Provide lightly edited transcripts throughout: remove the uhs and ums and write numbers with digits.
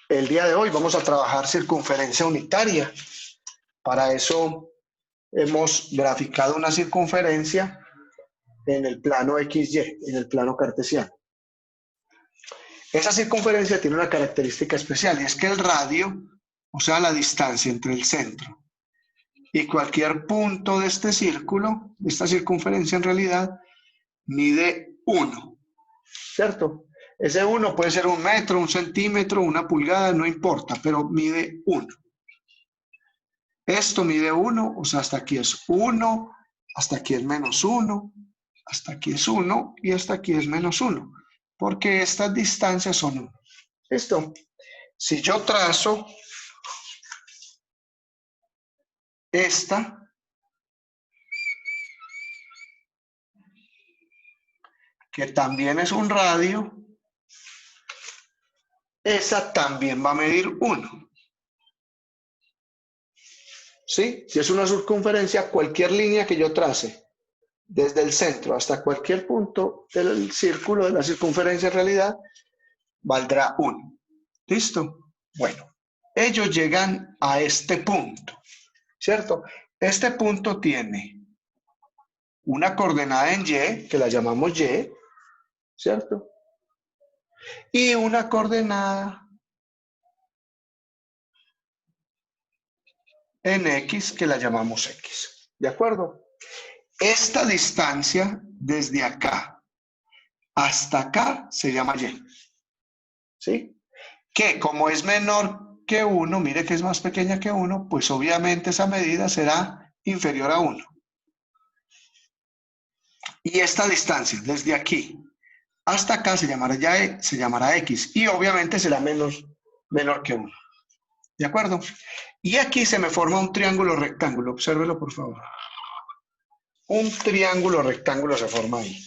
El día de hoy vamos a trabajar circunferencia unitaria. Para eso hemos graficado una circunferencia en el plano XY, en el plano cartesiano. Esa circunferencia tiene una característica especial y es que el radio, o sea, la distancia entre el centro y cualquier punto de este círculo, de esta circunferencia en realidad, mide 1, ¿cierto? Ese 1 puede ser 1 metro, 1 centímetro, 1 pulgada, no importa, pero mide 1. Esto mide 1, o sea, hasta aquí es 1, hasta aquí es menos 1, hasta aquí es 1 y hasta aquí es menos 1, porque estas distancias son 1. ¿Listo? Si yo trazo esta, que también es un radio, esa también va a medir 1. ¿Sí? Si es una circunferencia, cualquier línea que yo trace, desde el centro hasta cualquier punto del círculo, de la circunferencia en realidad, valdrá 1. ¿Listo? Bueno, ellos llegan a este punto, ¿cierto? Este punto tiene una coordenada en Y, que la llamamos Y, ¿cierto? Y una coordenada en X, que la llamamos X. ¿De acuerdo? Esta distancia desde acá hasta acá se llama Y. ¿Sí? Que como es menor que 1, mire que es más pequeña que 1, pues obviamente esa medida será inferior a 1. Y esta distancia desde aquí hasta acá se llamará X y obviamente será menor que 1. ¿De acuerdo? Y aquí se me forma un triángulo rectángulo. Obsérvelo, por favor. Un triángulo rectángulo se forma ahí.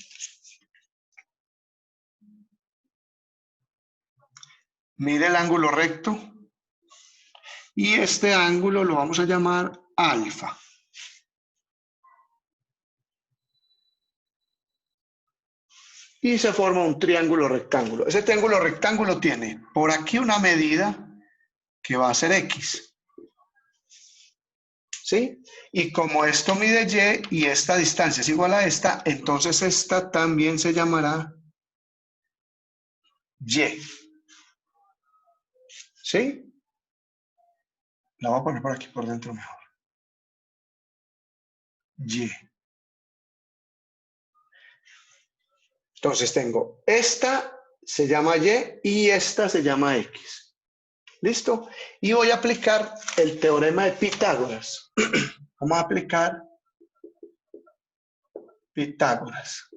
Mide el ángulo recto y este ángulo lo vamos a llamar alfa. Y se forma un triángulo rectángulo. Ese triángulo rectángulo tiene por aquí una medida que va a ser X. ¿Sí? Y como esto mide Y y esta distancia es igual a esta, entonces esta también se llamará Y. ¿Sí? La voy a poner por aquí por dentro mejor. Y. Entonces tengo esta se llama Y y esta se llama X. ¿Listo? Y voy a aplicar el teorema de Pitágoras. Vamos a aplicar Pitágoras.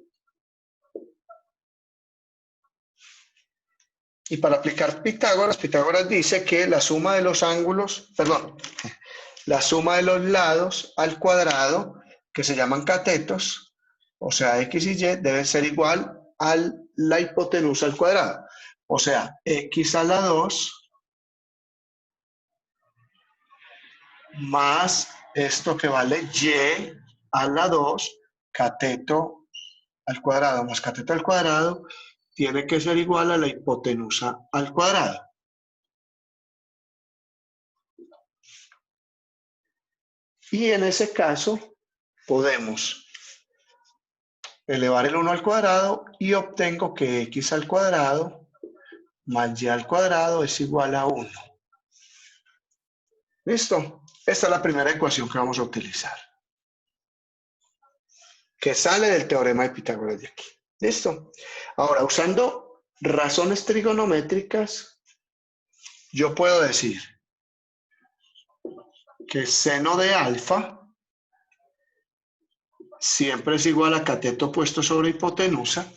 Y para aplicar Pitágoras, Pitágoras dice que la suma de los ángulos, perdón, la suma de los lados al cuadrado, que se llaman catetos, o sea, X y Y, debe ser igual a la hipotenusa al cuadrado. O sea, X a la 2 más esto que vale Y a la 2, cateto al cuadrado más cateto al cuadrado, tiene que ser igual a la hipotenusa al cuadrado. Y en ese caso podemos elevar el 1 al cuadrado y obtengo que X al cuadrado más Y al cuadrado es igual a 1. ¿Listo? Esta es la primera ecuación que vamos a utilizar, que sale del teorema de Pitágoras de aquí. ¿Listo? Ahora, usando razones trigonométricas, yo puedo decir que seno de alfa siempre es igual a cateto puesto sobre hipotenusa.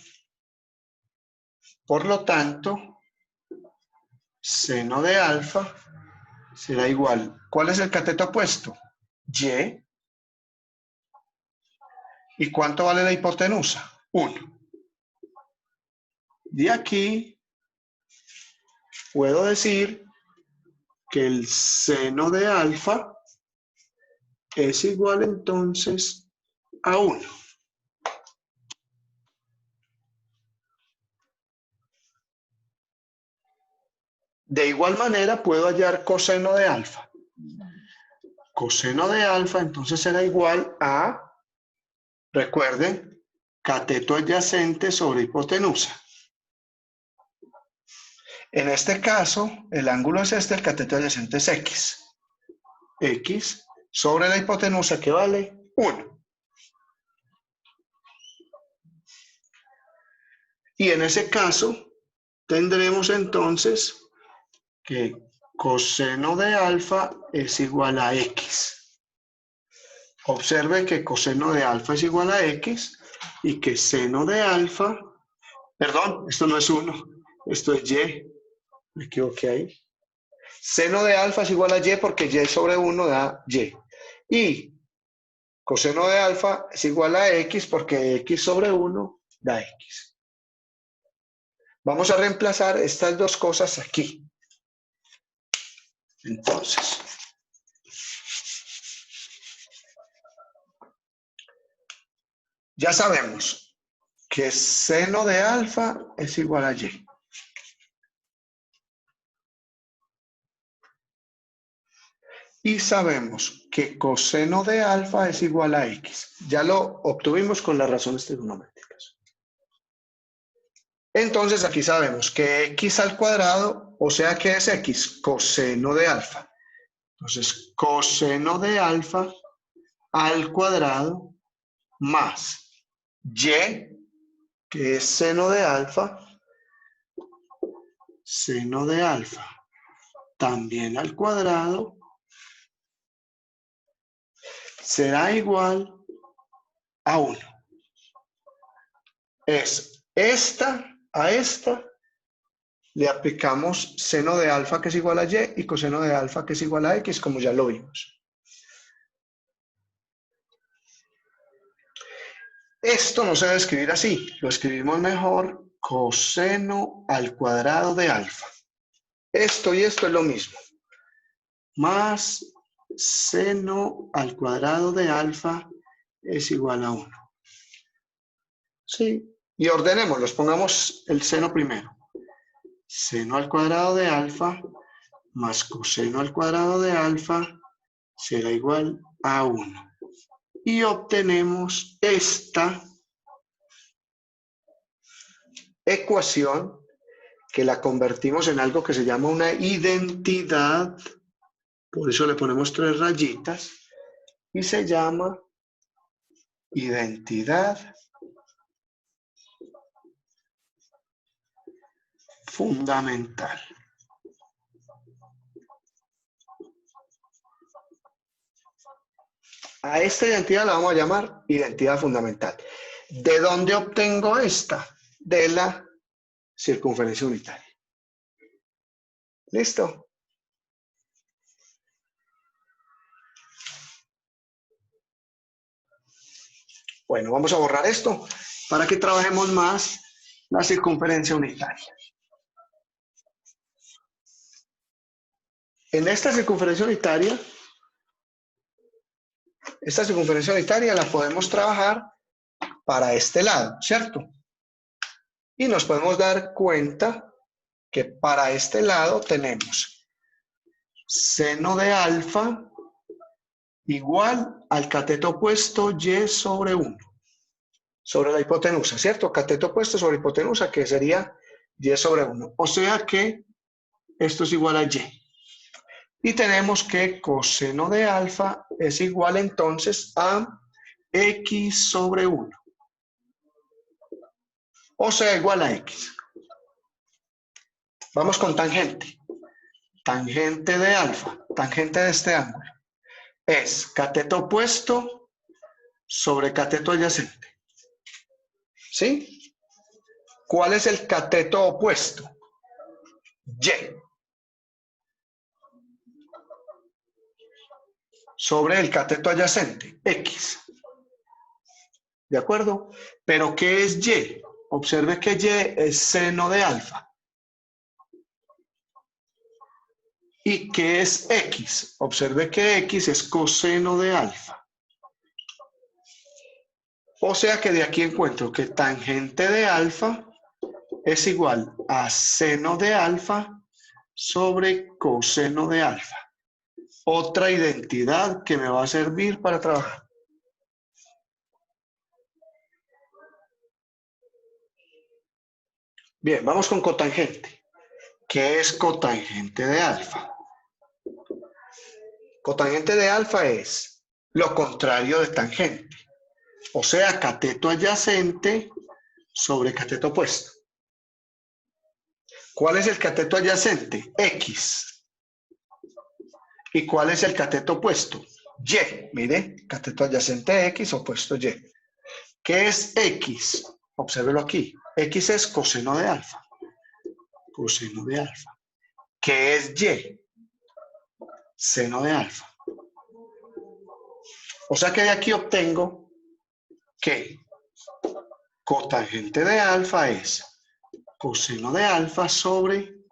Por lo tanto, seno de alfa será igual. ¿Cuál es el cateto opuesto? Y. ¿Y cuánto vale la hipotenusa? 1. De aquí puedo decir que el seno de alfa es igual entonces a 1. De igual manera puedo hallar coseno de alfa. Coseno de alfa entonces será igual a, recuerden, cateto adyacente sobre hipotenusa. En este caso, el ángulo es este, el cateto adyacente es X. X sobre la hipotenusa que vale 1. Y en ese caso, tendremos entonces que coseno de alfa es igual a X. Observe que coseno de alfa es igual a X y que seno de alfa, perdón, esto no es 1, esto es Y, me equivoqué ahí. Seno de alfa es igual a Y porque Y sobre 1 da Y. Y coseno de alfa es igual a X porque X sobre 1 da X. Vamos a reemplazar estas dos cosas aquí. Entonces, ya sabemos que seno de alfa es igual a Y. Y sabemos que coseno de alfa es igual a X. Ya lo obtuvimos con las razones trigonométricas. Entonces aquí sabemos que X al cuadrado, o sea que es X, coseno de alfa. Entonces, coseno de alfa al cuadrado más Y, que es seno de alfa también al cuadrado, será igual a 1. Es esta a esta, le aplicamos seno de alfa que es igual a Y y coseno de alfa que es igual a X, como ya lo vimos. Esto no se debe escribir así, lo escribimos mejor coseno al cuadrado de alfa. Esto y esto es lo mismo. Más seno al cuadrado de alfa es igual a 1. Sí, y ordenémoslos, pongamos el seno primero. Seno al cuadrado de alfa más coseno al cuadrado de alfa será igual a 1. Y obtenemos esta ecuación que la convertimos en algo que se llama una identidad, por eso le ponemos 3 rayitas, y se llama identidad fundamental. A esta identidad la vamos a llamar identidad fundamental. ¿De dónde obtengo esta? De la circunferencia unitaria. ¿Listo? Bueno, vamos a borrar esto para que trabajemos más la circunferencia unitaria. En esta circunferencia unitaria la podemos trabajar para este lado, ¿cierto? Y nos podemos dar cuenta que para este lado tenemos seno de alfa igual al cateto opuesto Y sobre 1, sobre la hipotenusa, ¿cierto? Cateto opuesto sobre hipotenusa, que sería Y sobre 1. O sea que esto es igual a Y. Y tenemos que coseno de alfa es igual entonces a X sobre 1. O sea, igual a X. Vamos con tangente. Tangente de alfa, tangente de este ángulo, es cateto opuesto sobre cateto adyacente. ¿Sí? ¿Cuál es el cateto opuesto? Y. Sobre el cateto adyacente, X. ¿De acuerdo? ¿Pero qué es Y? Observe que Y es seno de alfa. ¿Y qué es X? Observe que X es coseno de alfa. O sea que de aquí encuentro que tangente de alfa es igual a seno de alfa sobre coseno de alfa. Otra identidad que me va a servir para trabajar. Bien, vamos con cotangente. ¿Qué es cotangente de alfa? Cotangente de alfa es lo contrario de tangente. O sea, cateto adyacente sobre cateto opuesto. ¿Cuál es el cateto adyacente? X. ¿Y cuál es el cateto opuesto? Y. Mire, cateto adyacente X, opuesto Y. ¿Qué es X? Obsérvelo aquí. X es coseno de alfa. Coseno de alfa. ¿Qué es Y? Seno de alfa. O sea que de aquí obtengo que cotangente de alfa es coseno de alfa sobre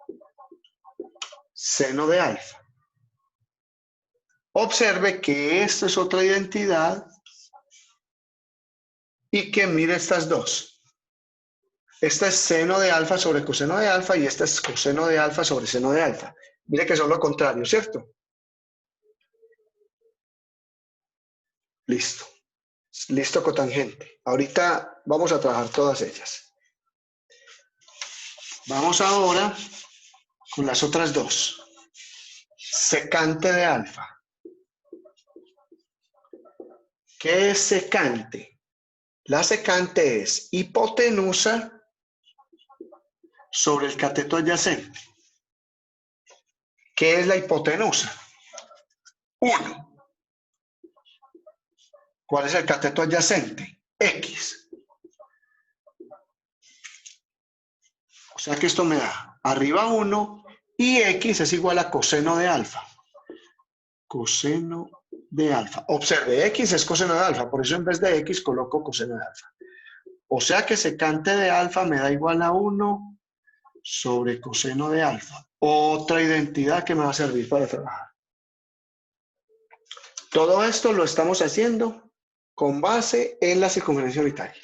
seno de alfa. Observe que esta es otra identidad y que mire estas dos. Esta es seno de alfa sobre coseno de alfa y esta es coseno de alfa sobre seno de alfa. Mire que son lo contrario, ¿cierto? Listo. Listo, cotangente. Ahorita vamos a trabajar todas ellas. Vamos ahora con las otras dos. Secante de alfa. ¿Qué es secante? La secante es hipotenusa sobre el cateto adyacente. ¿Qué es la hipotenusa? 1. ¿Cuál es el cateto adyacente? X. O sea que esto me da arriba 1 y X es igual a coseno de alfa. Coseno de alfa. Observe, X es coseno de alfa, por eso en vez de X coloco coseno de alfa. O sea que secante de alfa me da igual a 1 sobre coseno de alfa. Otra identidad que me va a servir para trabajar. Todo esto lo estamos haciendo con base en la circunferencia unitaria.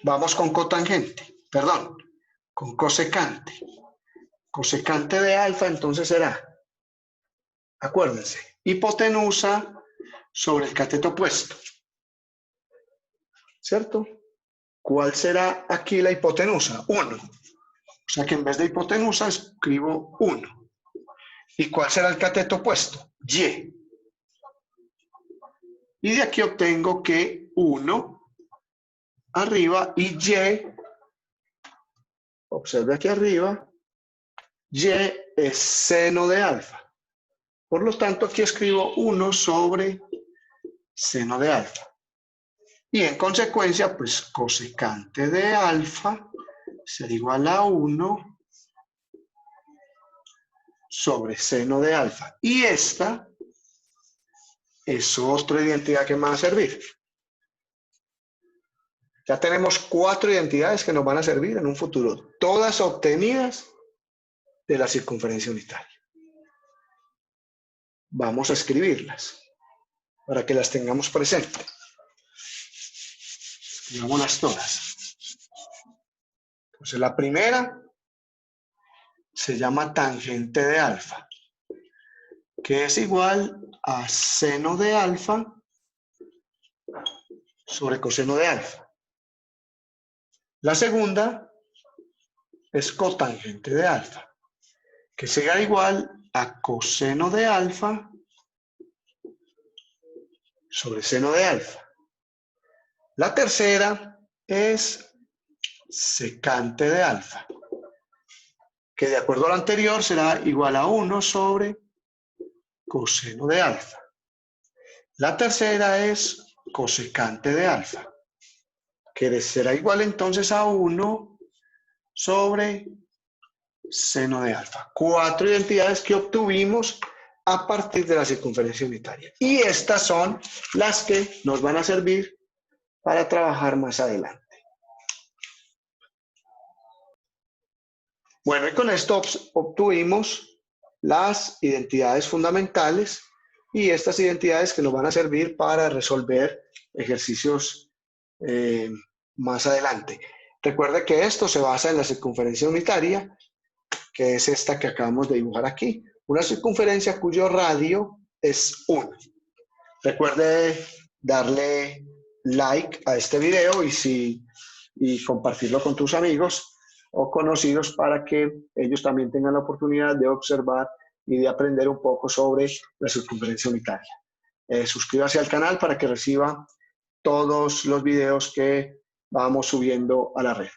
Vamos con cotangente, perdón, con cosecante. Cosecante de alfa entonces será, acuérdense, hipotenusa sobre el cateto opuesto. ¿Cierto? ¿Cuál será aquí la hipotenusa? 1. O sea que en vez de hipotenusa escribo 1. ¿Y cuál será el cateto opuesto? Y. Y de aquí obtengo que 1 arriba y Y, observe aquí arriba, Y es seno de alfa. Por lo tanto, aquí escribo 1 sobre seno de alfa. Y en consecuencia, pues cosecante de alfa será igual a 1 sobre seno de alfa. Y esta es otra identidad que me va a servir. Ya tenemos 4 identidades que nos van a servir en un futuro, todas obtenidas de la circunferencia unitaria. Vamos a escribirlas para que las tengamos presentes. Escribámoslas todas. Entonces la primera se llama tangente de alfa, que es igual a seno de alfa sobre coseno de alfa. La segunda es cotangente de alfa, que será igual a coseno de alfa sobre seno de alfa. La tercera es secante de alfa, que de acuerdo al anterior será igual a 1 sobre coseno de alfa. La tercera es cosecante de alfa, que será igual entonces a 1 sobre seno de alfa. 4 identidades que obtuvimos a partir de la circunferencia unitaria. Y estas son las que nos van a servir para trabajar más adelante. Bueno, y con esto obtuvimos las identidades fundamentales y estas identidades que nos van a servir para resolver ejercicios más adelante. Recuerde que esto se basa en la circunferencia unitaria, que es esta que acabamos de dibujar aquí. Una circunferencia cuyo radio es 1. Recuerde darle like a este video y compartirlo con tus amigos o conocidos para que ellos también tengan la oportunidad de observar y de aprender un poco sobre la circunferencia unitaria. Suscríbase al canal para que reciba todos los videos que vamos subiendo a la red.